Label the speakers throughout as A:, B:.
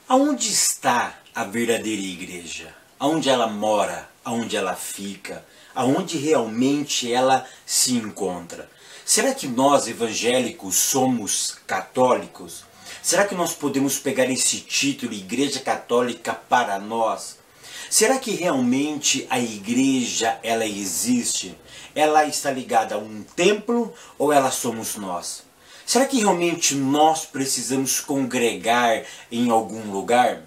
A: Aonde está a verdadeira igreja? Aonde ela mora? Aonde ela fica? Aonde realmente ela se encontra? Será que nós evangélicos somos católicos? Será que nós podemos pegar esse título, Igreja Católica, para nós? Será que realmente a igreja ela existe? Ela está ligada a um templo ou ela somos nós? Será que realmente nós precisamos congregar em algum lugar?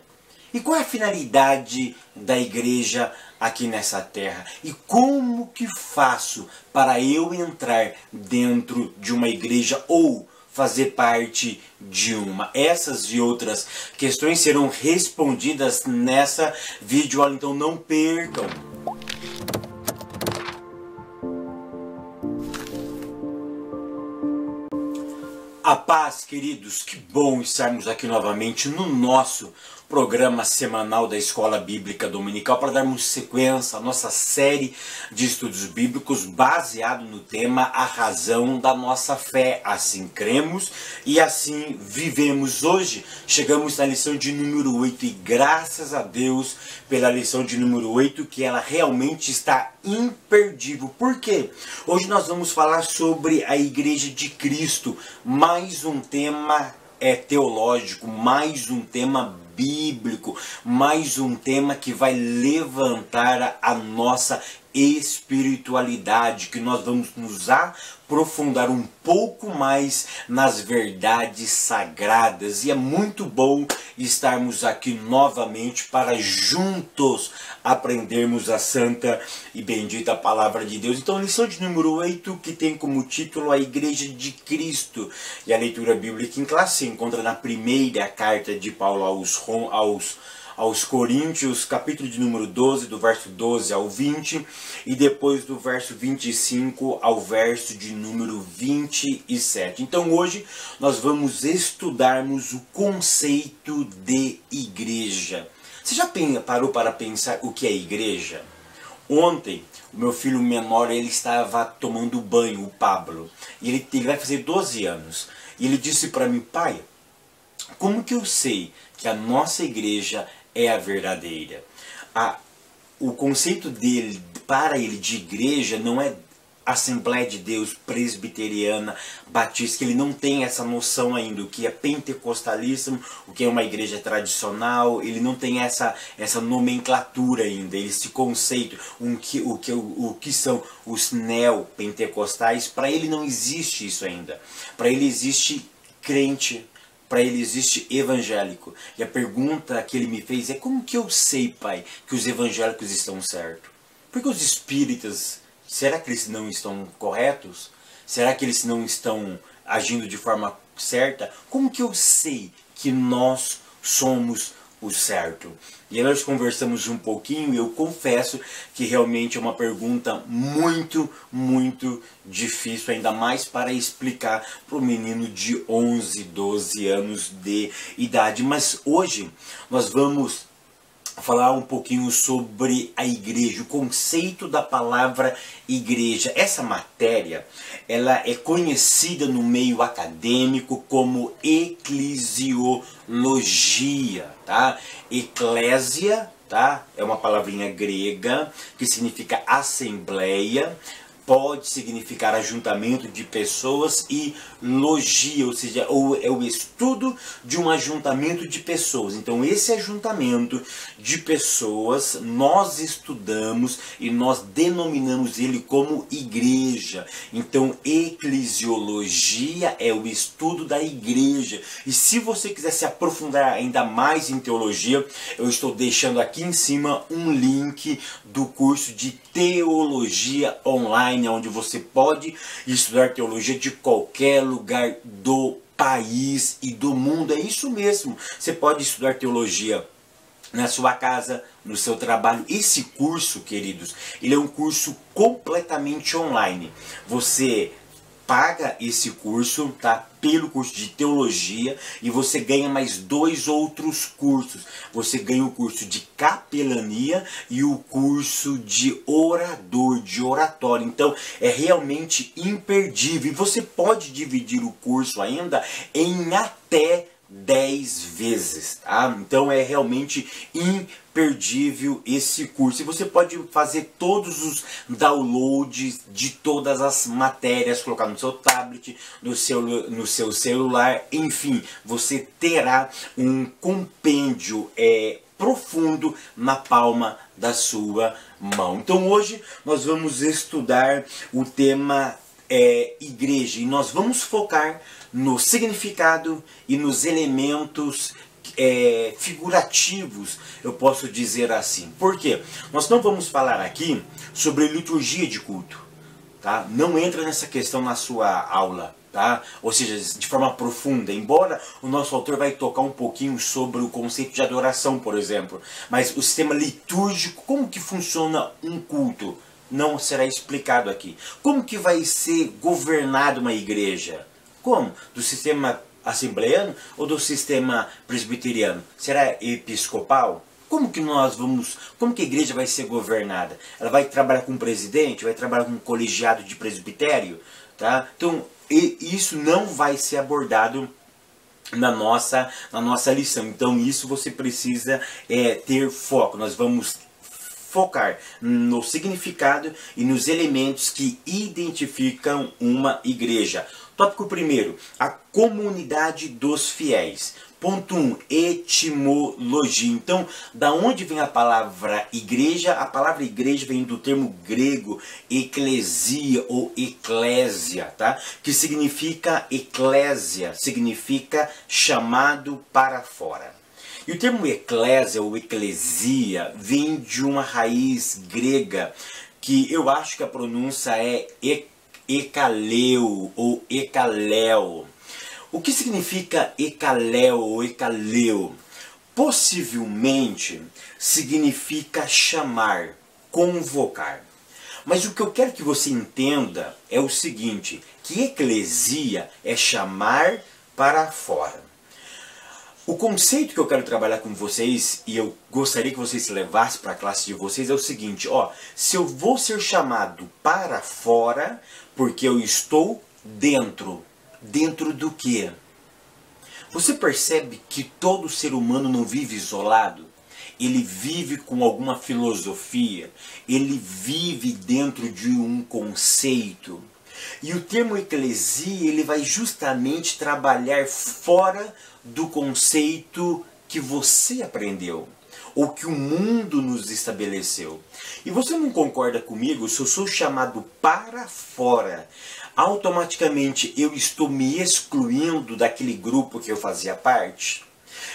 A: E qual é a finalidade da igreja aqui nessa terra? E como que faço para eu entrar dentro de uma igreja ou fazer parte de uma? Essas e outras questões serão respondidas nessa videoaula, então não percam! A paz, queridos, que bom estarmos aqui novamente no nosso programa semanal da Escola Bíblica Dominical para darmos sequência à nossa série de estudos bíblicos baseado no tema A Razão da Nossa Fé. Assim cremos e assim vivemos. Hoje chegamos na lição de número 8 e graças a Deus pela lição de número 8 que ela realmente está imperdível. Por quê? Hoje nós vamos falar sobre a Igreja de Cristo, mais um tema teológico, mais um tema bíblico, mais um tema que vai levantar a nossa espiritualidade, que nós vamos nos aprofundar um pouco mais nas verdades sagradas. E é muito bom estarmos aqui novamente para juntos aprendermos a santa e bendita palavra de Deus. Então, lição de número 8, que tem como título a Igreja de Cristo. E a leitura bíblica em classe se encontra na primeira carta de Paulo aos Coríntios, capítulo de número 12, do verso 12 ao 20, e depois do verso 25 ao verso de número 27. Então hoje nós vamos estudarmos o conceito de igreja. Você já parou para pensar o que é igreja? Ontem, o meu filho menor ele estava tomando banho, o Pablo, e ele vai fazer 12 anos. E ele disse para mim: pai, como que eu sei que a nossa igreja é a verdadeira? O conceito dele, para ele, de igreja não é Assembleia de Deus, Presbiteriana, Batista, que ele não tem essa noção ainda, o que é pentecostalismo, o que é uma igreja tradicional, ele não tem essa nomenclatura ainda, esse conceito, o que são os neopentecostais. Para ele não existe isso ainda, para ele existe crente, para ele existe evangélico. E a pergunta que ele me fez é: como que eu sei, pai, que os evangélicos estão certos? Porque os espíritas, será que eles não estão corretos? Será que eles não estão agindo de forma certa? Como que eu sei que nós somos o certo? E aí nós conversamos um pouquinho e eu confesso que realmente é uma pergunta muito, muito difícil, ainda mais para explicar para o menino de 11, 12 anos de idade. Mas hoje nós vamos falar um pouquinho sobre a igreja, o conceito da palavra igreja. Essa matéria, ela é conhecida no meio acadêmico como eclesiologia, tá? Eclésia, tá? É uma palavrinha grega que significa assembleia. Pode significar ajuntamento de pessoas, e logia, ou seja, é o estudo de um ajuntamento de pessoas. Então esse ajuntamento de pessoas nós estudamos e nós denominamos ele como igreja. Então eclesiologia é o estudo da igreja. E se você quiser se aprofundar ainda mais em teologia, eu estou deixando aqui em cima um link do curso de teologia online, onde você pode estudar teologia de qualquer lugar do país e do mundo. É isso mesmo, você pode estudar teologia na sua casa, no seu trabalho. Esse curso, queridos, ele é um curso completamente online. Você paga esse curso, tá? Pelo curso de teologia, e você ganha mais 2 outros cursos. Você ganha o curso de capelania e o curso de orador, de oratório. Então é realmente imperdível. E você pode dividir o curso ainda em até 10 vezes, tá? Então é realmente imperdível esse curso. E você pode fazer todos os downloads de todas as matérias, colocar no seu tablet, no seu celular, enfim, você terá um compêndio profundo na palma da sua mão. Então hoje nós vamos estudar o tema igreja, e nós vamos focar no significado e nos elementos figurativos, eu posso dizer assim. Por quê? Nós não vamos falar aqui sobre liturgia de culto, tá? Não entra nessa questão na sua aula, tá? Ou seja, de forma profunda, embora o nosso autor vai tocar um pouquinho sobre o conceito de adoração, por exemplo, mas o sistema litúrgico, como que funciona um culto, não será explicado aqui. Como que vai ser governada uma igreja? Como? Do sistema assembleano ou do sistema presbiteriano? Será episcopal? Como que a igreja vai ser governada? Ela vai trabalhar com um presidente? Vai trabalhar com um colegiado de presbitério? Tá? Então, isso não vai ser abordado na nossa lição. Então, isso você precisa ter foco. Nós vamos focar no significado e nos elementos que identificam uma igreja. Tópico primeiro, a comunidade dos fiéis. Ponto 1, etimologia. Então, da onde vem a palavra igreja? A palavra igreja vem do termo grego eclesia ou eclésia, tá? Que significa eclésia, significa chamado para fora. E o termo eclésia ou eclesia vem de uma raiz grega que eu acho que a pronúncia é ekaleu ou ekaléu. O que significa ekaléu ou ekaleu? Possivelmente significa chamar, convocar. Mas o que eu quero que você entenda é o seguinte, que eclesia é chamar para fora. O conceito que eu quero trabalhar com vocês, e eu gostaria que vocês levassem para a classe de vocês, é o seguinte, se eu vou ser chamado para fora, porque eu estou dentro. Dentro do quê? Você percebe que todo ser humano não vive isolado? Ele vive com alguma filosofia, ele vive dentro de um conceito. E o termo eclesia, ele vai justamente trabalhar fora do conceito que você aprendeu, ou que o mundo nos estabeleceu. E você não concorda comigo? Se eu sou chamado para fora, automaticamente eu estou me excluindo daquele grupo que eu fazia parte?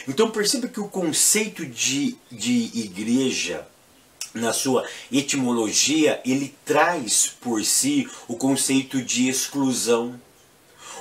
A: Então perceba que o conceito de igreja, na sua etimologia, ele traz por si o conceito de exclusão,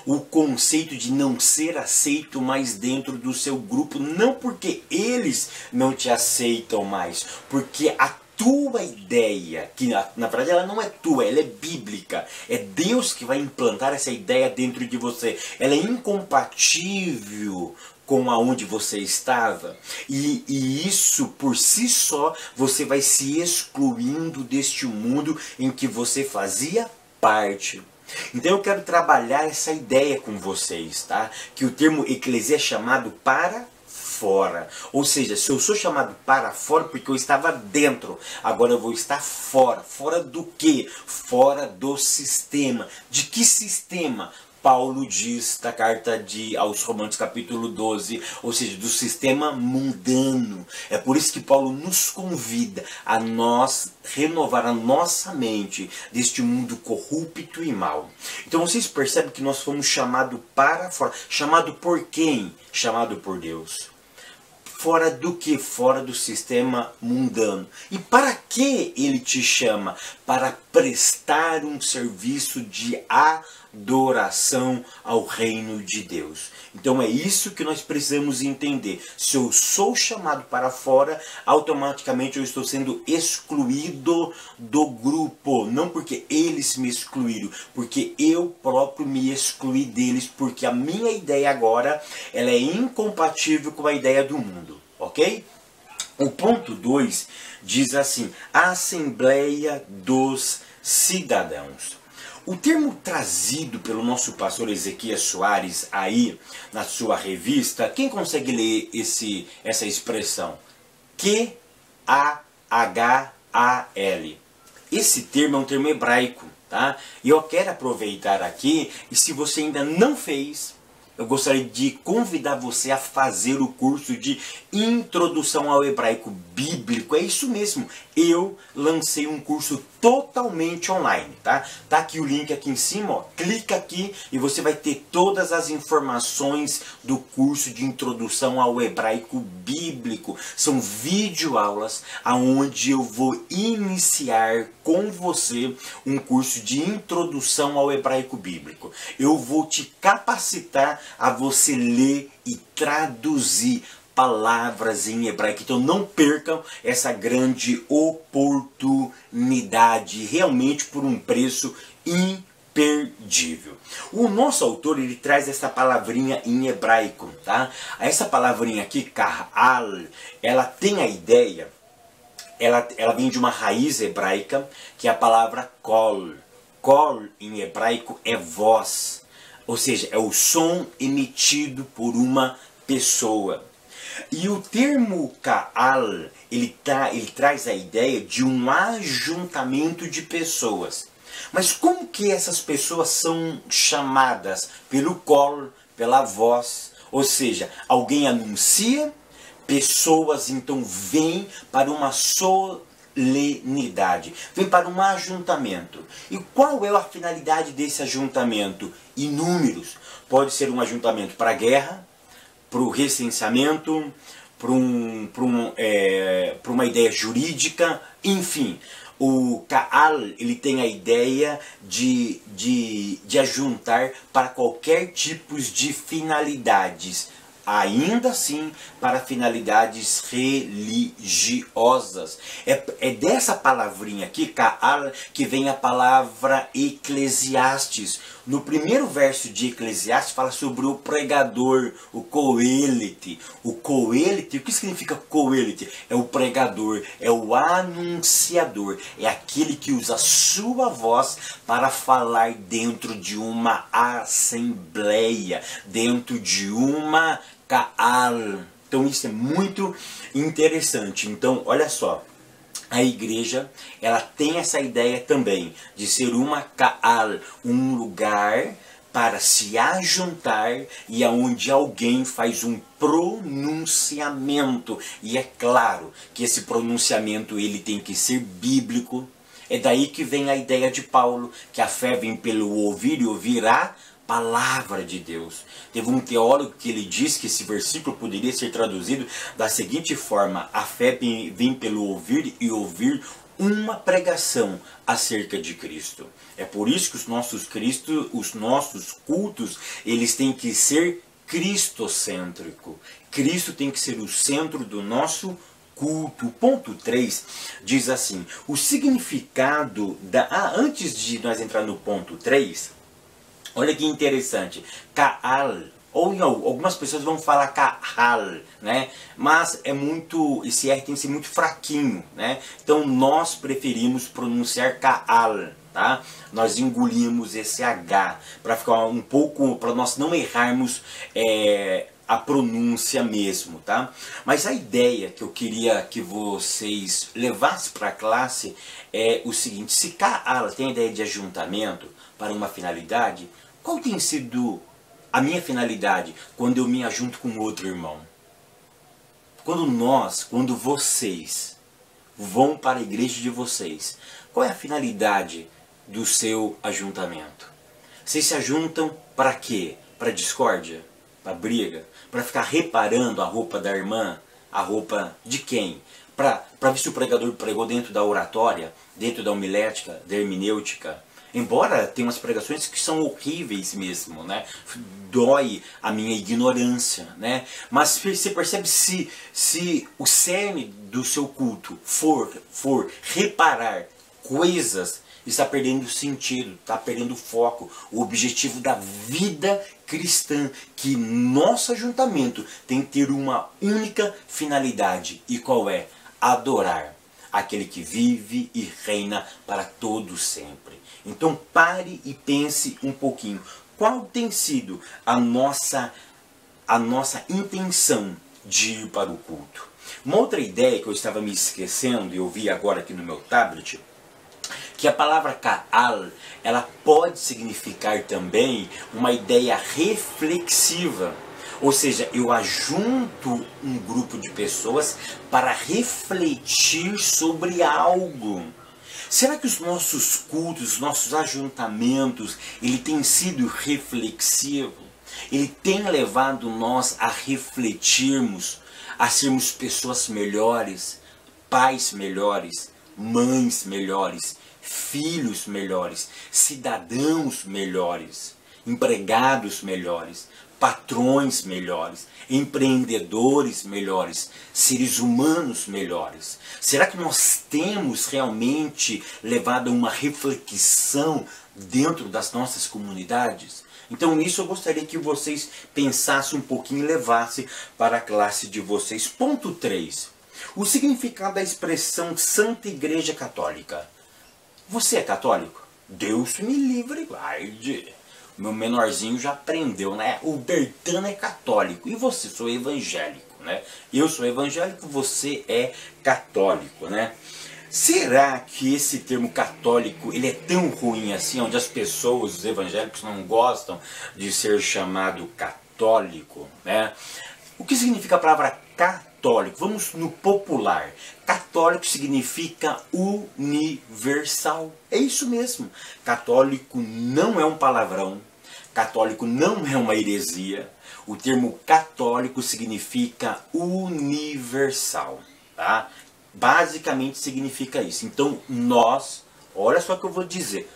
A: o conceito de não ser aceito mais dentro do seu grupo, não porque eles não te aceitam mais, porque a tua ideia, que na verdade ela não é tua, ela é bíblica, é Deus que vai implantar essa ideia dentro de você, ela é incompatível com aonde você estava, e isso por si só você vai se excluindo deste mundo em que você fazia parte. Então eu quero trabalhar essa ideia com vocês, tá? Que o termo eclesia é chamado para fora. Ou seja, se eu sou chamado para fora porque eu estava dentro, agora eu vou estar fora. Fora do quê? Fora do sistema. De que sistema? Paulo diz na carta aos Romanos capítulo 12, ou seja, do sistema mundano. É por isso que Paulo nos convida a nós renovar a nossa mente deste mundo corrupto e mau. Então vocês percebem que nós fomos chamados para fora. Chamado por quem? Chamado por Deus. Fora do que? Fora do sistema mundano. E para que ele te chama? Para prestar um serviço de adoração ao reino de Deus. Então é isso que nós precisamos entender. Se eu sou chamado para fora, automaticamente eu estou sendo excluído do grupo. Não porque eles me excluíram, porque eu próprio me excluí deles, porque a minha ideia agora ela é incompatível com a ideia do mundo. Ok? O ponto 2 diz assim, a Assembleia dos Cidadãos. O termo trazido pelo nosso pastor Ezequias Soares aí na sua revista, quem consegue ler essa expressão? Q-A-H-A-L. Esse termo é um termo hebraico, tá? E eu quero aproveitar aqui, e se você ainda não fez, eu gostaria de convidar você a fazer o curso de Introdução ao Hebraico Bíblico. É isso mesmo, eu lancei um curso totalmente online, tá? Tá aqui o link aqui em cima, ó. Clica aqui e você vai ter todas as informações do curso de Introdução ao Hebraico Bíblico. São videoaulas aonde eu vou iniciar com você um curso de Introdução ao Hebraico Bíblico. Eu vou te capacitar a você ler e traduzir palavras em hebraico. Então não percam essa grande oportunidade, realmente por um preço imperdível. O nosso autor, ele traz essa palavrinha em hebraico, tá? Essa palavrinha aqui, kahal, ela tem a ideia, ela vem de uma raiz hebraica, que é a palavra kol. Kol em hebraico é voz, ou seja, é o som emitido por uma pessoa. E o termo Kaal, ele traz a ideia de um ajuntamento de pessoas. Mas como que essas pessoas são chamadas? Pelo Kol, pela voz. Ou seja, alguém anuncia, pessoas então vêm para uma solenidade, vêm para um ajuntamento. E qual é a finalidade desse ajuntamento? Inúmeros. Pode ser um ajuntamento para a guerra, para o recenseamento, para uma ideia jurídica, enfim. O Kaal, ele tem a ideia de ajuntar para qualquer tipo de finalidades, ainda assim para finalidades religiosas. É dessa palavrinha aqui, Kaal, que vem a palavra Eclesiastes. No primeiro verso de Eclesiastes fala sobre o pregador, o Coelete. O Coelete, o que significa Coelete? É o pregador, é o anunciador, é aquele que usa a sua voz para falar dentro de uma assembleia, dentro de uma Kaal. Então isso é muito interessante. Então, olha só. A igreja, ela tem essa ideia também de ser uma Kaal, um lugar para se ajuntar e aonde alguém faz um pronunciamento. E é claro que esse pronunciamento ele tem que ser bíblico. É daí que vem a ideia de Paulo, que a fé vem pelo ouvir e ouvir a palavra de Deus. Teve um teólogo que ele disse que esse versículo poderia ser traduzido da seguinte forma: a fé vem pelo ouvir e ouvir uma pregação acerca de Cristo. É por isso que os nossos cultos, eles têm que ser cristocêntrico. Cristo tem que ser o centro do nosso culto. O ponto 3 diz assim: o significado antes de nós entrar no ponto 3, olha que interessante, Kaal, ou algumas pessoas vão falar Kahal, né? Mas esse R tem que ser muito fraquinho, né? Então nós preferimos pronunciar Kaal, tá? Nós engolimos esse H para ficar um pouco, para nós não errarmos a pronúncia mesmo, tá? Mas a ideia que eu queria que vocês levassem para a classe é o seguinte: se Kaal tem a ideia de ajuntamento para uma finalidade, qual tem sido a minha finalidade quando eu me ajunto com outro irmão? Quando vocês vão para a igreja de vocês, qual é a finalidade do seu ajuntamento? Vocês se ajuntam para quê? Para discórdia? Para briga? Para ficar reparando a roupa da irmã? A roupa de quem? Para ver se o pregador pregou dentro da oratória, dentro da homilética, da hermenêutica? Embora tenha umas pregações que são horríveis mesmo, né? Dói a minha ignorância, né? Mas você percebe, se o cerne do seu culto for reparar coisas, está perdendo sentido, está perdendo foco. O objetivo da vida cristã, que nosso ajuntamento tem que ter uma única finalidade. E qual é? Adorar. aquele que vive e reina para todo sempre. Então pare e pense um pouquinho. Qual tem sido a nossa intenção de ir para o culto? Uma outra ideia que eu estava me esquecendo, e eu vi agora aqui no meu tablet, que a palavra Ka'al, ela pode significar também uma ideia reflexiva. Ou seja, eu ajunto um grupo de pessoas para refletir sobre algo. Será que os nossos cultos, os nossos ajuntamentos, ele tem sido reflexivo? Ele tem levado nós a refletirmos, a sermos pessoas melhores, pais melhores, mães melhores, filhos melhores, cidadãos melhores, empregados melhores, patrões melhores, empreendedores melhores, seres humanos melhores? Será que nós temos realmente levado a uma reflexão dentro das nossas comunidades? Então nisso eu gostaria que vocês pensassem um pouquinho e levassem para a classe de vocês. Ponto 3. O significado da expressão Santa Igreja Católica. Você é católico? Deus me livre, guarde. Meu menorzinho já aprendeu, né? O Bertano é católico. E você? Sou evangélico, né? Eu sou evangélico, você é católico, né? Será que esse termo católico, ele é tão ruim assim, onde as pessoas, os evangélicos, não gostam de ser chamado católico, né? O que significa a palavra católico? Vamos no popular. Católico significa universal. É isso mesmo. Católico não é um palavrão. Católico não é uma heresia. O termo católico significa universal, tá? Basicamente significa isso. Então nós, olha só o que eu vou dizer.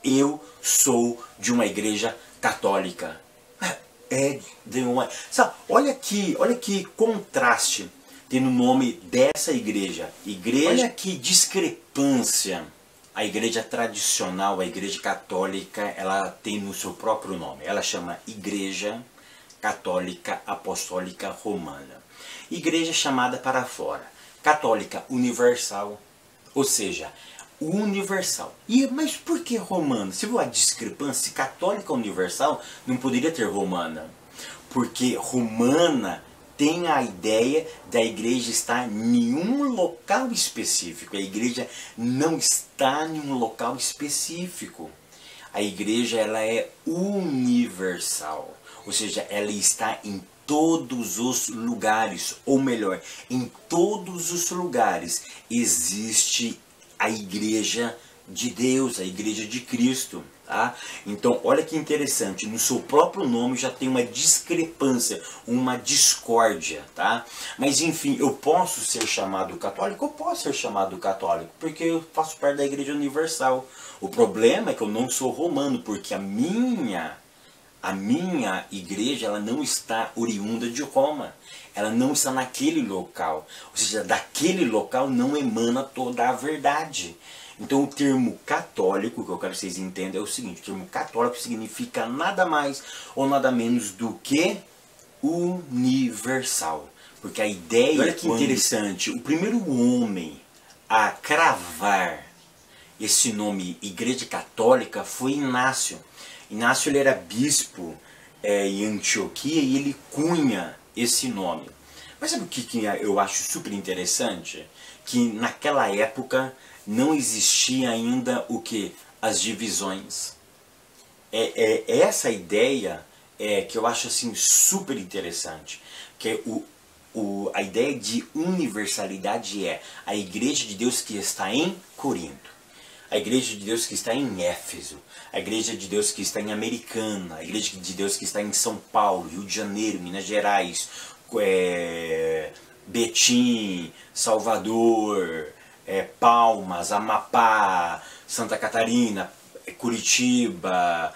A: Eu sou de uma igreja católica. Olha que contraste tem no nome dessa igreja. Olha que discrepância. A igreja tradicional, a igreja católica, ela tem no seu próprio nome. Ela chama Igreja Católica Apostólica Romana. Igreja chamada para fora. Católica universal. Ou seja, universal. Mas por que romana? Se for a discrepância, católica universal, não poderia ter romana. Porque romana tem a ideia da igreja estar em um local específico. A igreja não está em um local específico. A igreja, ela é universal. Ou seja, ela está em todos os lugares. Ou melhor, em todos os lugares existe a igreja de Deus, a igreja de Cristo, tá? Então, olha que interessante, no seu próprio nome já tem uma discrepância, uma discórdia, tá? Mas enfim, eu posso ser chamado católico? Eu posso ser chamado católico, porque eu faço parte da Igreja Universal. O problema é que eu não sou romano, porque a minha igreja, ela não está oriunda de Roma. Ela não está naquele local. Ou seja, daquele local não emana toda a verdade. Então o termo católico, que eu quero que vocês entendam, é o seguinte: o termo católico significa nada mais ou nada menos do que universal. Porque a ideia, olha que interessante, o primeiro homem a cravar esse nome Igreja Católica foi Inácio. Inácio, ele era bispo em Antioquia e ele cunha esse nome. Mas sabe o que eu acho super interessante? Que naquela época não existia ainda o que? As divisões. Essa ideia que eu acho assim super interessante. Que é a ideia de universalidade é a igreja de Deus que está em Corinto, a igreja de Deus que está em Éfeso, a igreja de Deus que está em Americana, a igreja de Deus que está em São Paulo, Rio de Janeiro, Minas Gerais, Betim, Salvador, Palmas, Amapá, Santa Catarina, Curitiba,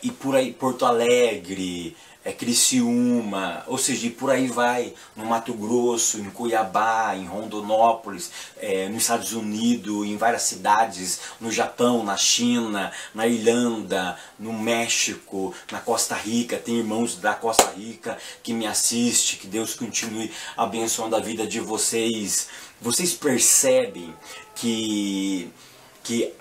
A: e por aí, Porto Alegre, Criciúma, ou seja, e por aí vai, no Mato Grosso, em Cuiabá, em Rondonópolis, nos Estados Unidos, em várias cidades, no Japão, na China, na Irlanda, no México, na Costa Rica. Tem irmãos da Costa Rica que me assistem, que Deus continue abençoando a vida de vocês. Vocês percebem que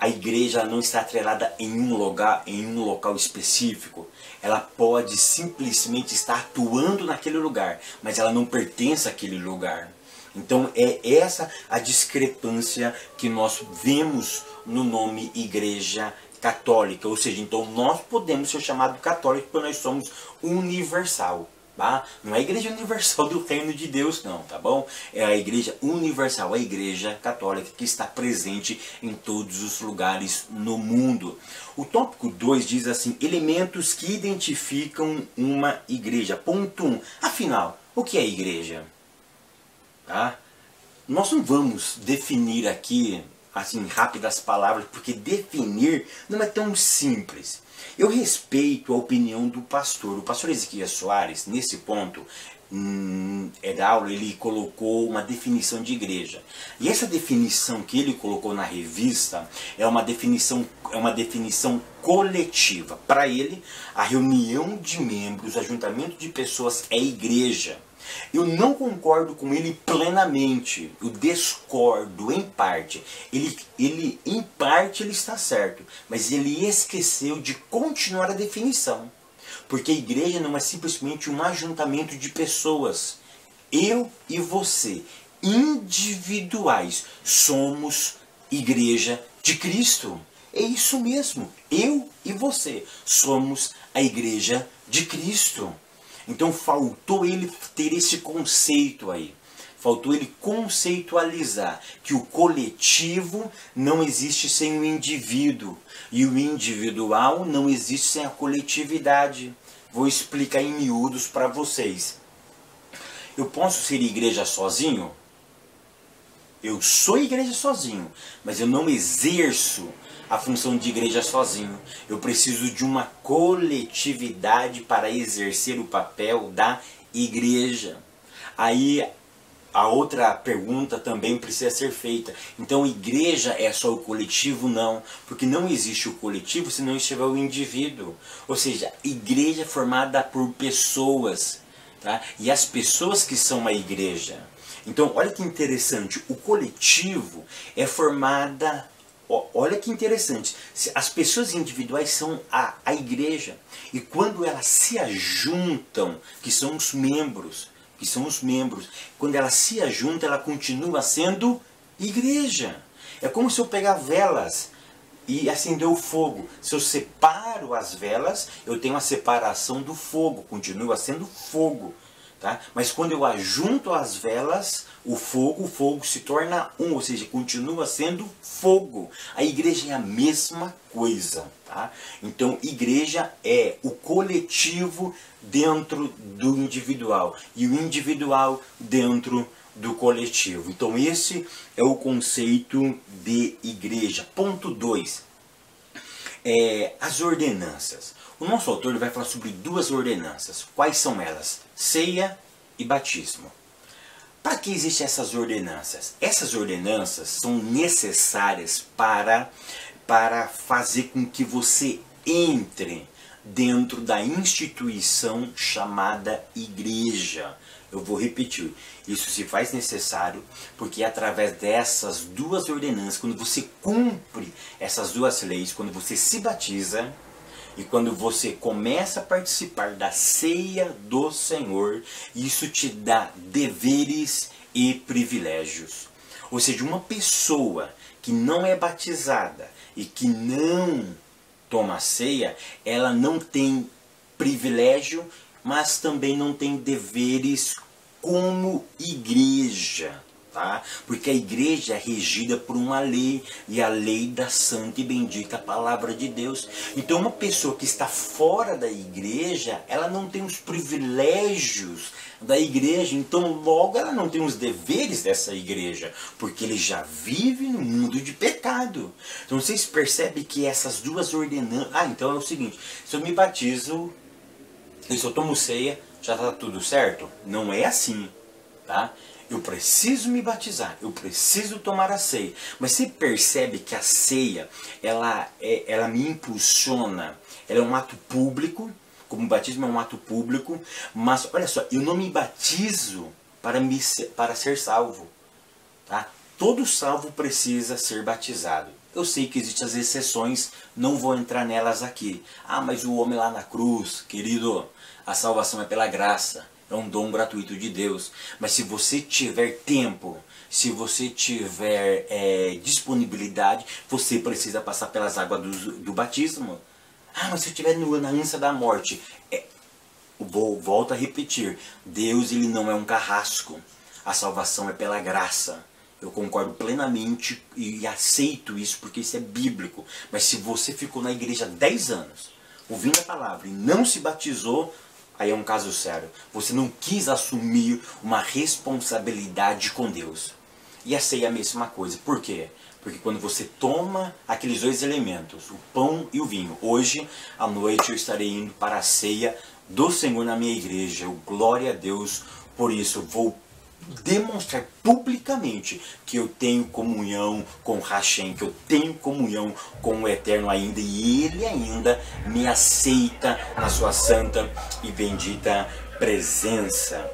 A: a igreja não está atrelada em um lugar, em um local específico. Ela pode simplesmente estar atuando naquele lugar, mas ela não pertence àquele lugar. Então é essa a discrepância que nós vemos no nome Igreja Católica. Ou seja, então nós podemos ser chamados católicos porque nós somos universal. Tá? Não é a Igreja Universal do Reino de Deus não, tá bom? É a Igreja Universal, a Igreja Católica que está presente em todos os lugares no mundo. O tópico 2 diz assim: elementos que identificam uma igreja. Ponto 1. Afinal, o que é igreja? Tá? Nós não vamos definir aqui, assim, rápidas palavras, porque definir não é tão simples. Eu respeito a opinião do pastor. O pastor Ezequias Soares, nesse ponto da aula, ele colocou uma definição de igreja. E essa definição que ele colocou na revista é uma definição coletiva. Para ele, a reunião de membros, o ajuntamento de pessoas é igreja. Eu não concordo com ele plenamente, eu discordo em parte. Em parte ele está certo, mas ele esqueceu de continuar a definição. Porque a igreja não é simplesmente um ajuntamento de pessoas. Eu e você, individuais, somos igreja de Cristo. É isso mesmo, eu e você somos a igreja de Cristo. Então faltou ele ter esse conceito aí. Faltou ele conceitualizar que o coletivo não existe sem o indivíduo. E o individual não existe sem a coletividade. Vou explicar em miúdos para vocês. Eu posso ser igreja sozinho? Eu sou igreja sozinho, mas eu não exerço a função de igreja sozinho. Eu preciso de uma coletividade para exercer o papel da igreja. Aí a outra pergunta também precisa ser feita. Então igreja é só o coletivo? Não, porque não existe o coletivo se não estiver o indivíduo. Ou seja, igreja é formada por pessoas, tá? E as pessoas que são a igreja. Então olha que interessante, o coletivo é formada... Olha que interessante, as pessoas individuais são a igreja. E quando elas se ajuntam, que são os membros, quando elas se ajuntam, ela continua sendo igreja. É como se eu pegar velas e acender o fogo. Se eu separo as velas, eu tenho a separação do fogo, continua sendo fogo. Tá? Mas quando eu ajunto as velas, o fogo se torna um, ou seja, continua sendo fogo. A igreja é a mesma coisa. Tá? Então, igreja é o coletivo dentro do individual e o individual dentro do coletivo. Então, esse é o conceito de igreja. Ponto 2. As ordenanças. O nosso autor vai falar sobre duas ordenanças. Quais são elas? Ceia e batismo. Para que existem essas ordenanças? Essas ordenanças são necessárias para fazer com que você entre dentro da instituição chamada igreja. Eu vou repetir, isso se faz necessário porque é através dessas duas ordenanças, quando você cumpre essas duas leis, quando você se batiza, e quando você começa a participar da ceia do Senhor, isso te dá deveres e privilégios. Ou seja, uma pessoa que não é batizada e que não toma ceia, ela não tem privilégio, mas também não tem deveres como igreja. Tá? Porque a igreja é regida por uma lei, e a lei da santa e bendita palavra de Deus. Então uma pessoa que está fora da igreja, ela não tem os privilégios da igreja, então logo ela não tem os deveres dessa igreja, porque ele já vive no mundo de pecado. Então vocês percebem que essas duas ordenanças... então é o seguinte, se eu me batizo, E se eu tomo ceia, já está tudo certo? Não é assim, tá? Eu preciso me batizar, eu preciso tomar a ceia. Mas você percebe que a ceia, ela me impulsiona, ela é um ato público, como o batismo é um ato público, mas olha só, eu não me batizo para ser salvo, tá? Todo salvo precisa ser batizado. Eu sei que existem as exceções, não vou entrar nelas aqui. Ah, mas o homem lá na cruz, querido, a salvação é pela graça, é um dom gratuito de Deus. Mas se você tiver tempo, se você tiver disponibilidade, você precisa passar pelas águas do batismo. Ah, mas se eu estiver na ânsia da morte, volto a repetir, Deus ele não é um carrasco, a salvação é pela graça. Eu concordo plenamente e aceito isso porque isso é bíblico. Mas se você ficou na igreja 10 anos, ouvindo a palavra e não se batizou, aí é um caso sério. Você não quis assumir uma responsabilidade com Deus. E a ceia é a mesma coisa. Por quê? Porque quando você toma aqueles dois elementos, o pão e o vinho. Hoje à noite eu estarei indo para a ceia do Senhor na minha igreja. Eu, glória a Deus por isso. Eu vou demonstrar publicamente que eu tenho comunhão com Hashem, que eu tenho comunhão com o Eterno ainda, e Ele ainda me aceita na sua santa e bendita presença.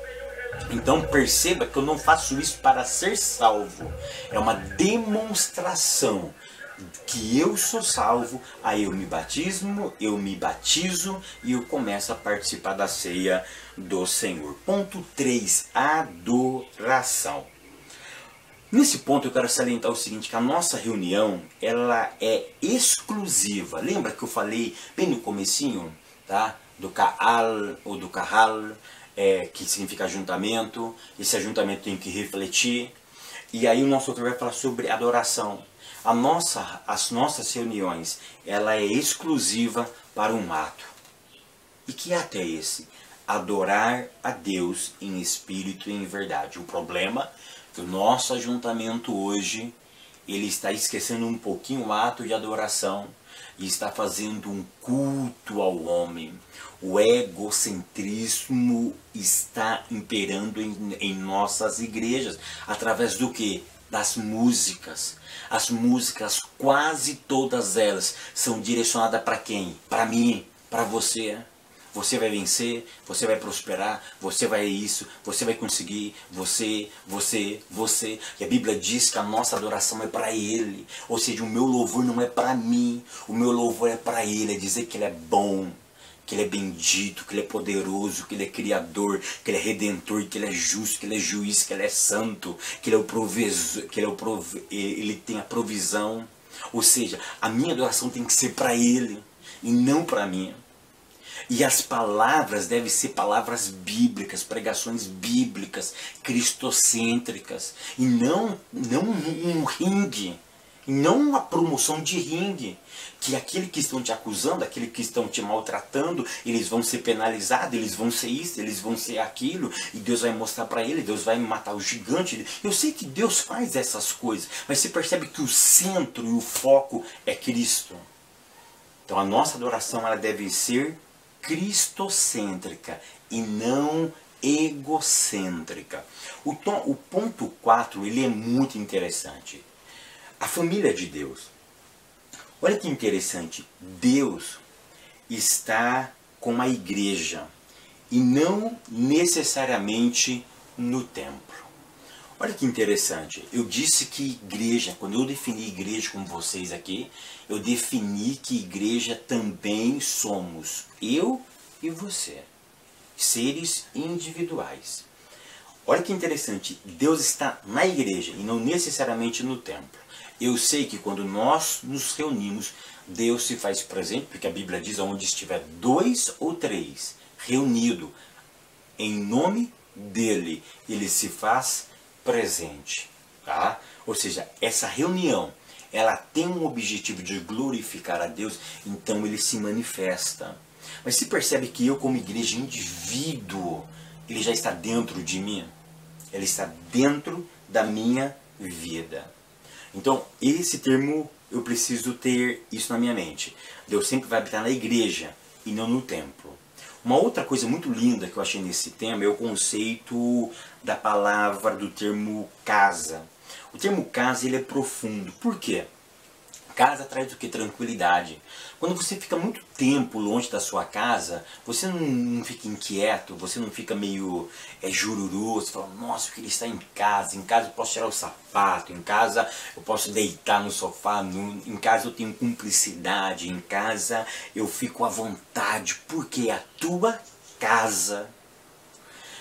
A: Então perceba que eu não faço isso para ser salvo, é uma demonstração que eu sou salvo. Aí eu me batizo e eu começo a participar da ceia do Senhor. Ponto 3, adoração. Nesse ponto eu quero salientar o seguinte, que a nossa reunião, ela é exclusiva. Lembra que eu falei bem no comecinho, tá? Do Kahal ou do Kahal, que significa ajuntamento. Esse ajuntamento tem que refletir. E aí o nosso autor vai falar sobre adoração. As nossas reuniões, ela é exclusiva para um ato. E que ato é esse? Adorar a Deus em espírito e em verdade. O problema é que o nosso ajuntamento hoje, ele está esquecendo um pouquinho o ato de adoração e está fazendo um culto ao homem. O egocentrismo está imperando em nossas igrejas. Através do quê? Das músicas. As músicas, quase todas elas, são direcionadas para quem? Para mim, para você. Você vai vencer, você vai prosperar, você vai isso, você vai conseguir, você. E a Bíblia diz que a nossa adoração é para Ele. Ou seja, o meu louvor não é para mim, o meu louvor é para Ele. É dizer que Ele é bom, que Ele é bendito, que Ele é poderoso, que Ele é criador, que Ele é redentor, que Ele é justo, que Ele é juiz, que Ele é santo, que Ele é o provisor, que Ele tem a provisão. Ou seja, a minha adoração tem que ser para Ele e não para mim. E as palavras devem ser palavras bíblicas, pregações bíblicas, cristocêntricas, e não um ringue, e não uma promoção de ringue, que aquele que estão te acusando, aquele que estão te maltratando, eles vão ser penalizados, eles vão ser isso, eles vão ser aquilo, e Deus vai mostrar para ele, Deus vai matar o gigante. Eu sei que Deus faz essas coisas, mas você percebe que o centro e o foco é Cristo. Então a nossa adoração ela deve ser cristocêntrica e não egocêntrica. O ponto 4 ele é muito interessante. A família de Deus. Olha que interessante. Deus está com a igreja e não necessariamente no templo. Olha que interessante. Eu disse que igreja, quando eu defini igreja com vocês aqui, eu defini que igreja também somos eu e você. Seres individuais. Olha que interessante. Deus está na igreja e não necessariamente no templo. Eu sei que quando nós nos reunimos, Deus se faz presente, porque a Bíblia diz onde estiver 2 ou 3 reunidos em nome dele, ele se faz presente, tá? Ou seja, essa reunião, ela tem um objetivo de glorificar a Deus, então ele se manifesta. Mas se percebe que eu como igreja, indivíduo, ele já está dentro de mim, ele está dentro da minha vida. Então, esse termo, eu preciso ter isso na minha mente. Deus sempre vai habitar na igreja e não no templo. Uma outra coisa muito linda que eu achei nesse tema é o conceito da palavra, do termo casa. O termo casa ele é profundo. Por quê? Casa traz o que? Tranquilidade. Quando você fica muito tempo longe da sua casa, você não fica inquieto, você não fica meio jururu, você fala, nossa, eu queria estar em casa eu posso tirar o sapato, em casa eu posso deitar no sofá, em casa eu tenho cumplicidade, em casa eu fico à vontade, porque é a tua casa.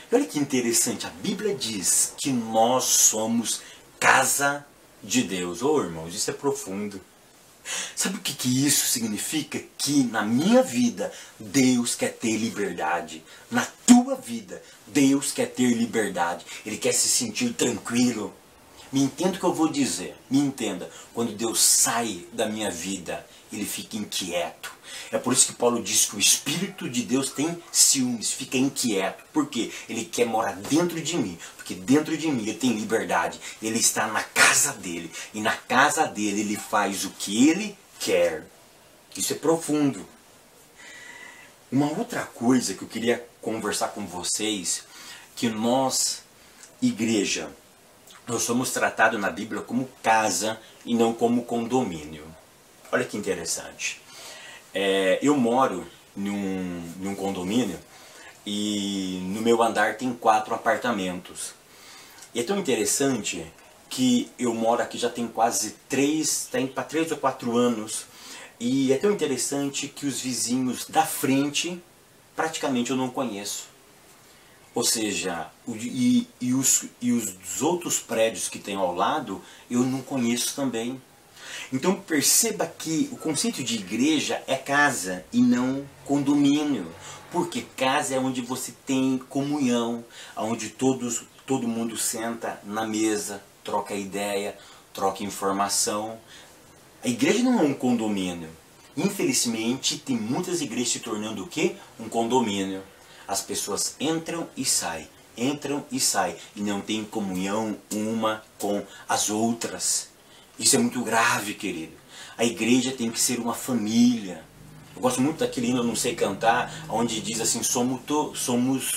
A: E olha que interessante, a Bíblia diz que nós somos casa de Deus. Ô irmãos, isso é profundo. Sabe o que isso significa? Que na minha vida Deus quer ter liberdade. Na tua vida Deus quer ter liberdade. Ele quer se sentir tranquilo. Me entenda o que eu vou dizer. Me entenda. Quando Deus sai da minha vida, ele fica inquieto. É por isso que Paulo diz que o Espírito de Deus tem ciúmes, fica inquieto. Por quê? Ele quer morar dentro de mim. Porque dentro de mim ele tem liberdade. Ele está na casa dele. E na casa dele ele faz o que ele quer. Isso é profundo. Uma outra coisa que eu queria conversar com vocês, que nós, igreja, nós somos tratados na Bíblia como casa e não como condomínio. Olha que interessante. Eu moro num condomínio e no meu andar tem 4 apartamentos. E é tão interessante que eu moro aqui já tem quase 3 ou 4 anos. E é tão interessante que os vizinhos da frente praticamente eu não conheço. Ou seja, os outros prédios que tem ao lado eu não conheço também. Então perceba que o conceito de igreja é casa e não condomínio. Porque casa é onde você tem comunhão, onde todo mundo senta na mesa, troca ideia, troca informação. A igreja não é um condomínio. Infelizmente tem muitas igrejas se tornando o quê? Um condomínio. As pessoas entram e saem e não tem comunhão uma com as outras. Isso é muito grave, querido. A igreja tem que ser uma família. Eu gosto muito daquele hino, eu não sei cantar, onde diz assim, somos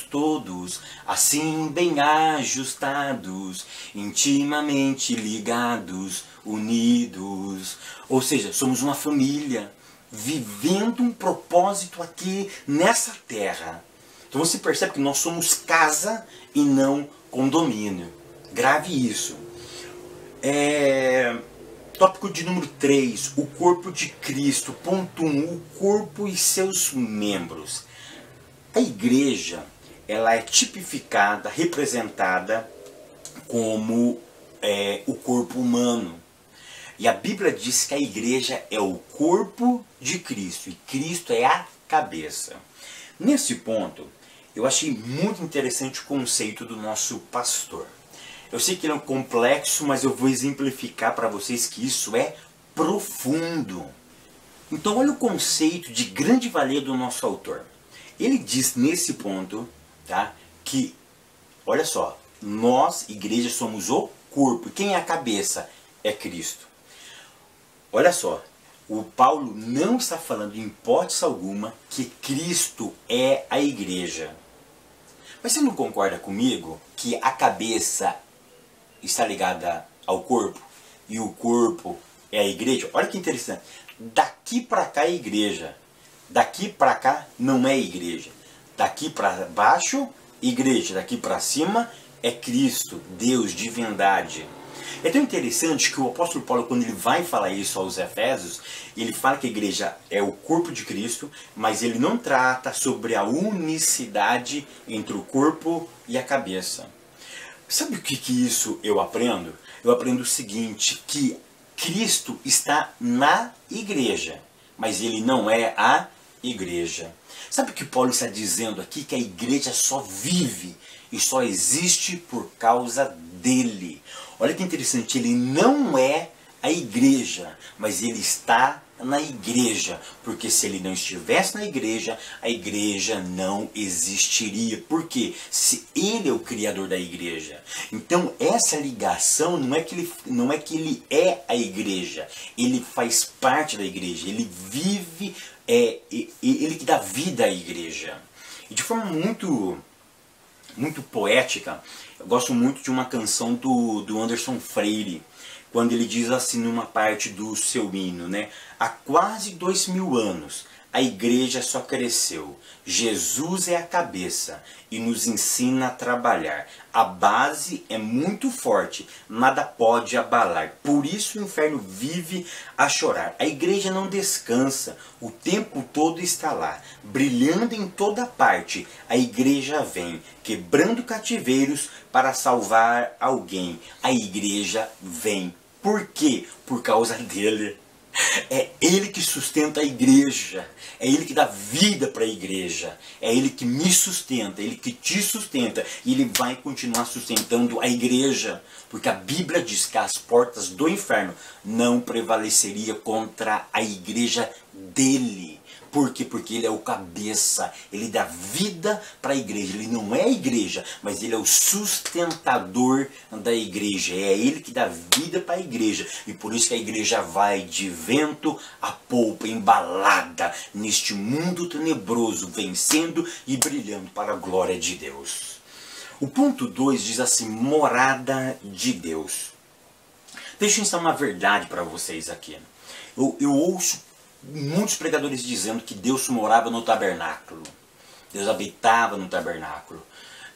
A: todos assim bem ajustados, intimamente ligados, unidos. Ou seja, somos uma família, vivendo um propósito aqui nessa terra. Então você percebe que nós somos casa e não condomínio. Grave isso. Tópico de número 3, o corpo de Cristo. Ponto 1, o corpo e seus membros. A igreja, ela é tipificada, representada como o corpo humano. E a Bíblia diz que a igreja é o corpo de Cristo e Cristo é a cabeça. Nesse ponto, eu achei muito interessante o conceito do nosso pastor. Eu sei que ele é um complexo, mas eu vou exemplificar para vocês que isso é profundo. Então olha o conceito de grande valia do nosso autor. Ele diz nesse ponto, tá, que, olha só, nós, igreja, somos o corpo. Quem é a cabeça? É Cristo. Olha só, o Paulo não está falando em hipótese alguma que Cristo é a igreja. Mas você não concorda comigo que a cabeça está ligada ao corpo e o corpo é a igreja? Olha que interessante. Daqui para cá é igreja. Daqui para cá não é igreja. Daqui para baixo, igreja. Daqui para cima é Cristo, Deus, divindade. É tão interessante que o apóstolo Paulo, quando ele vai falar isso aos Efésios, ele fala que a igreja é o corpo de Cristo, mas ele não trata sobre a unicidade entre o corpo e a cabeça. Sabe o que isso eu aprendo? Eu aprendo o seguinte, que Cristo está na igreja, mas ele não é a igreja. Sabe o que Paulo está dizendo aqui? Que a igreja só vive e só existe por causa dele. Olha que interessante, ele não é a igreja, mas ele está na igreja, porque se ele não estivesse na igreja, a igreja não existiria. Por quê? Se ele é o criador da igreja. Então essa ligação não é que ele é a igreja, ele faz parte da igreja, ele vive, ele que dá vida à igreja. E de forma muito poética, eu gosto muito de uma canção do Anderson Freire, quando ele diz assim numa parte do seu hino, né? Há quase 2000 anos a igreja só cresceu. Jesus é a cabeça e nos ensina a trabalhar. A base é muito forte, nada pode abalar. Por isso o inferno vive a chorar. A igreja não descansa, o tempo todo está lá, brilhando em toda parte. A igreja vem, quebrando cativeiros para salvar alguém. A igreja vem. Por quê? Por causa dele. É Ele que sustenta a igreja, é Ele que dá vida para a igreja, é Ele que me sustenta, é Ele que te sustenta, e Ele vai continuar sustentando a igreja, porque a Bíblia diz que as portas do inferno não prevaleceriam contra a igreja dele. Por quê? Porque Ele é o cabeça, Ele dá vida para a igreja. Ele não é a igreja, mas Ele é o sustentador da igreja. É Ele que dá vida para a igreja. E por isso que a igreja vai de vento a polpa, embalada neste mundo tenebroso, vencendo e brilhando para a glória de Deus. O ponto 2 diz assim, morada de Deus. Deixa eu ensinar uma verdade para vocês aqui. Eu ouço muitos pregadores dizendo que Deus morava no tabernáculo. Deus habitava no tabernáculo.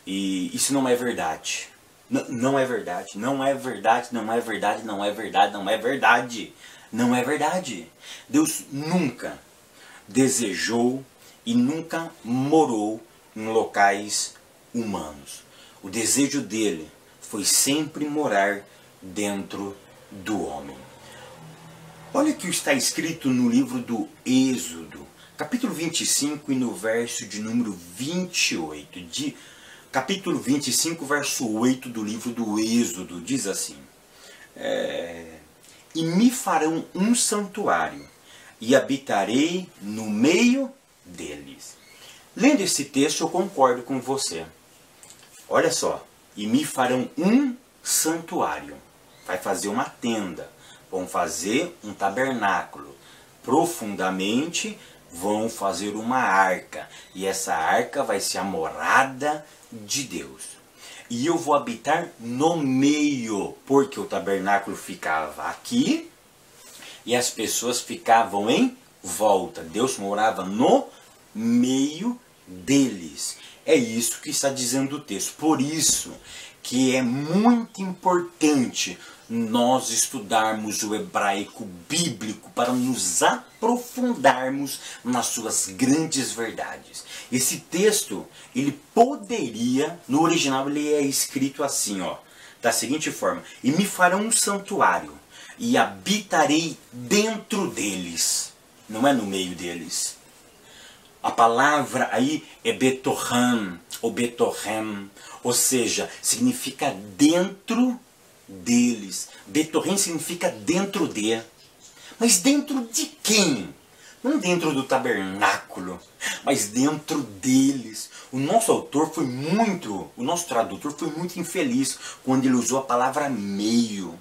A: E isso não é verdade. Não é verdade. Não é verdade, não é verdade, não é verdade, não é verdade. Não é verdade. Deus nunca desejou e nunca morou em locais humanos. O desejo dele foi sempre morar dentro do homem. Olha o que está escrito no livro do Êxodo, capítulo 25 e no verso de número 28. Capítulo 25, verso 8 do livro do Êxodo, diz assim. E me farão um santuário, e habitarei no meio deles. Lendo esse texto, eu concordo com você. Olha só, e me farão um santuário. Vai fazer uma tenda. Vão fazer um tabernáculo. Profundamente vão fazer uma arca. E essa arca vai ser a morada de Deus. E eu vou habitar no meio. Porque o tabernáculo ficava aqui. E as pessoas ficavam em volta. Deus morava no meio deles. É isso que está dizendo o texto. Por isso que é muito importante nós estudarmos o hebraico bíblico para nos aprofundarmos nas suas grandes verdades. Esse texto, ele poderia, no original ele é escrito assim, ó, da seguinte forma: e me farão um santuário, e habitarei dentro deles. Não é no meio deles. A palavra aí é Betohan, ou Betorhem, ou seja, significa dentro deles. Betorhem significa dentro de. Mas dentro de quem? Não dentro do tabernáculo, mas dentro deles. O nosso tradutor foi muito infeliz quando ele usou a palavra meio.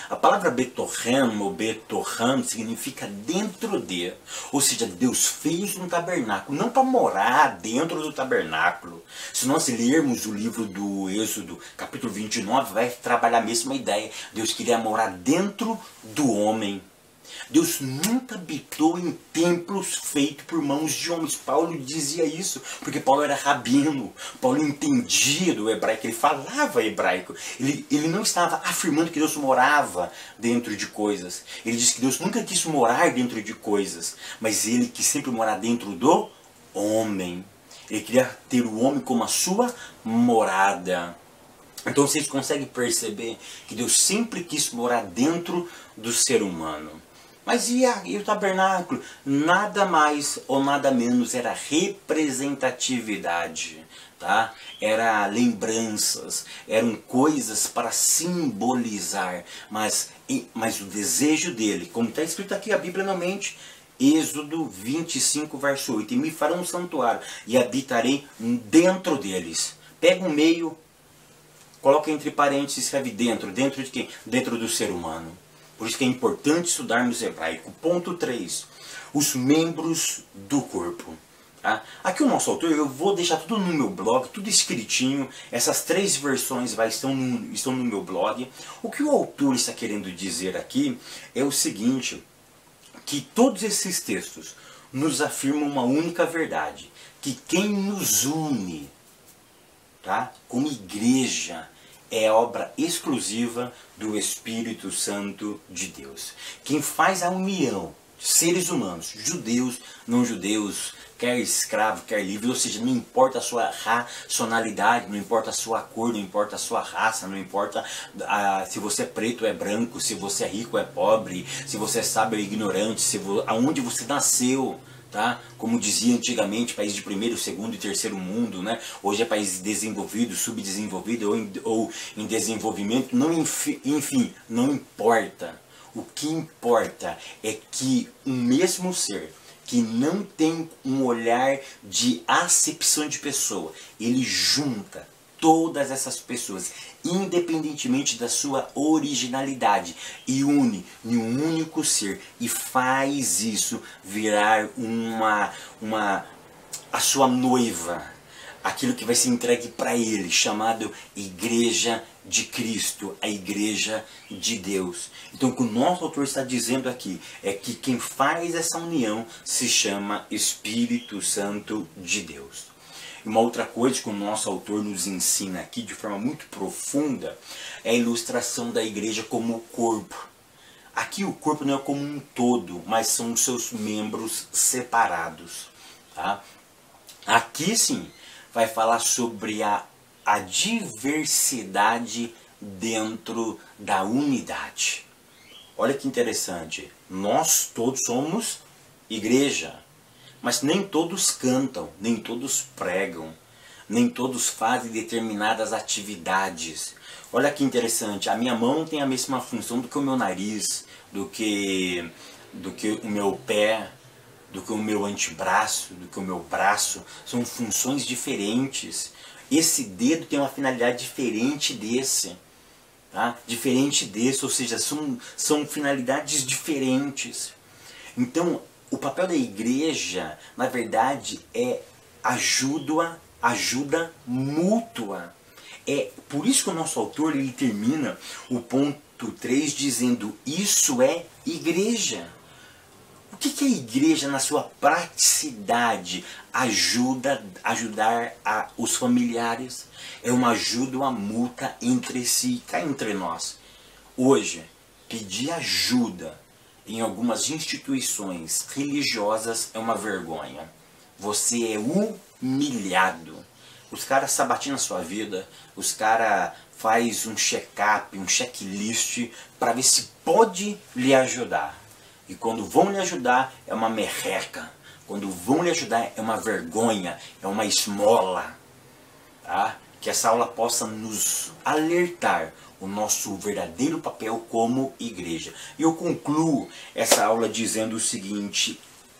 A: A palavra Betorhem ou Betorham significa dentro de. Ou seja, Deus fez um tabernáculo, não para morar dentro do tabernáculo. Se nós lermos o livro do Êxodo, capítulo 29, vai trabalhar a mesma ideia. Deus queria morar dentro do homem. Deus nunca habitou em templos feitos por mãos de homens. Paulo dizia isso, porque Paulo era rabino. Paulo entendia do hebraico, ele falava hebraico. Ele não estava afirmando que Deus morava dentro de coisas. Ele disse que Deus nunca quis morar dentro de coisas, mas ele quis sempre morar dentro do homem. Ele queria ter o homem como a sua morada. Então vocês conseguem perceber que Deus sempre quis morar dentro do ser humano. Mas e o tabernáculo? Nada mais ou nada menos era representatividade, tá? Era lembranças, eram coisas para simbolizar, mas o desejo dele, como está escrito aqui, a Bíblia não mente, Êxodo 25, verso 8, e me farão um santuário e habitarei dentro deles. Pega um meio, coloca entre parênteses, escreve dentro. Dentro de quem? Dentro do ser humano. Por isso que é importante estudarmos hebraico. Ponto 3. Os membros do corpo. Tá? Aqui o nosso autor, eu vou deixar tudo no meu blog, tudo escritinho. Essas 3 versões estão no meu blog. O que o autor está querendo dizer aqui é o seguinte, que todos esses textos nos afirmam uma única verdade, que quem nos une, tá, como igreja, é obra exclusiva do Espírito Santo de Deus. Quem faz a união, seres humanos, judeus, não judeus, quer escravo, quer livre, ou seja, não importa a sua racionalidade, não importa a sua cor, não importa a sua raça, não importa se você é preto ou é branco, se você é rico ou é pobre, se você é sábio ou ignorante, aonde você nasceu. Tá? Como dizia antigamente, país de primeiro, segundo e terceiro mundo, né? Hoje é país desenvolvido, subdesenvolvido ou em desenvolvimento, enfim, não importa. O que importa é que um mesmo ser que não tem um olhar de acepção de pessoa, ele junta todas essas pessoas, independentemente da sua originalidade, e une em um único ser, e faz isso virar a sua noiva, aquilo que vai ser entregue para ele, chamado Igreja de Cristo, a Igreja de Deus. Então o que o nosso autor está dizendo aqui é que quem faz essa união se chama Espírito Santo de Deus. E uma outra coisa que o nosso autor nos ensina aqui de forma muito profunda é a ilustração da igreja como o corpo. Aqui o corpo não é como um todo, mas são os seus membros separados. Tá? Aqui sim vai falar sobre a diversidade dentro da unidade. Olha que interessante, nós todos somos igreja. Mas nem todos cantam, nem todos pregam, nem todos fazem determinadas atividades. Olha que interessante, a minha mão tem a mesma função do que o meu nariz, do que o meu pé, do que o meu antebraço, do que o meu braço. São funções diferentes. Esse dedo tem uma finalidade diferente desse. Tá? Diferente desse, ou seja, são finalidades diferentes. Então, o papel da igreja, na verdade, é ajuda mútua. É por isso que o nosso autor ele termina o ponto 3 dizendo: isso é igreja. O que é igreja na sua praticidade? Ajudar os familiares. É uma ajuda mútua entre si, cá entre nós. Hoje, pedir ajuda em algumas instituições religiosas é uma vergonha. Você é humilhado. Os caras sabatinam a sua vida, os caras faz um check-up, um checklist para ver se pode lhe ajudar. E quando vão lhe ajudar é uma merreca. Quando vão lhe ajudar é uma vergonha, é uma esmola. Tá? Que essa aula possa nos alertar o nosso verdadeiro papel como igreja. E eu concluo essa aula dizendo o seguinte: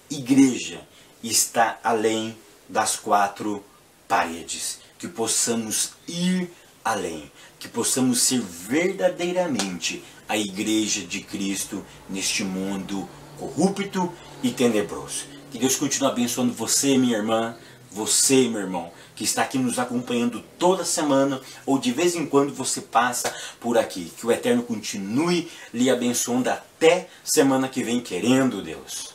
A: igreja está além das 4 paredes. Que possamos ir além, que possamos ser verdadeiramente a igreja de Cristo neste mundo corrupto e tenebroso. Que Deus continue abençoando você, minha irmã, você, meu irmão, que está aqui nos acompanhando toda semana ou de vez em quando você passa por aqui. Que o Eterno continue lhe abençoando até semana que vem, querendo Deus.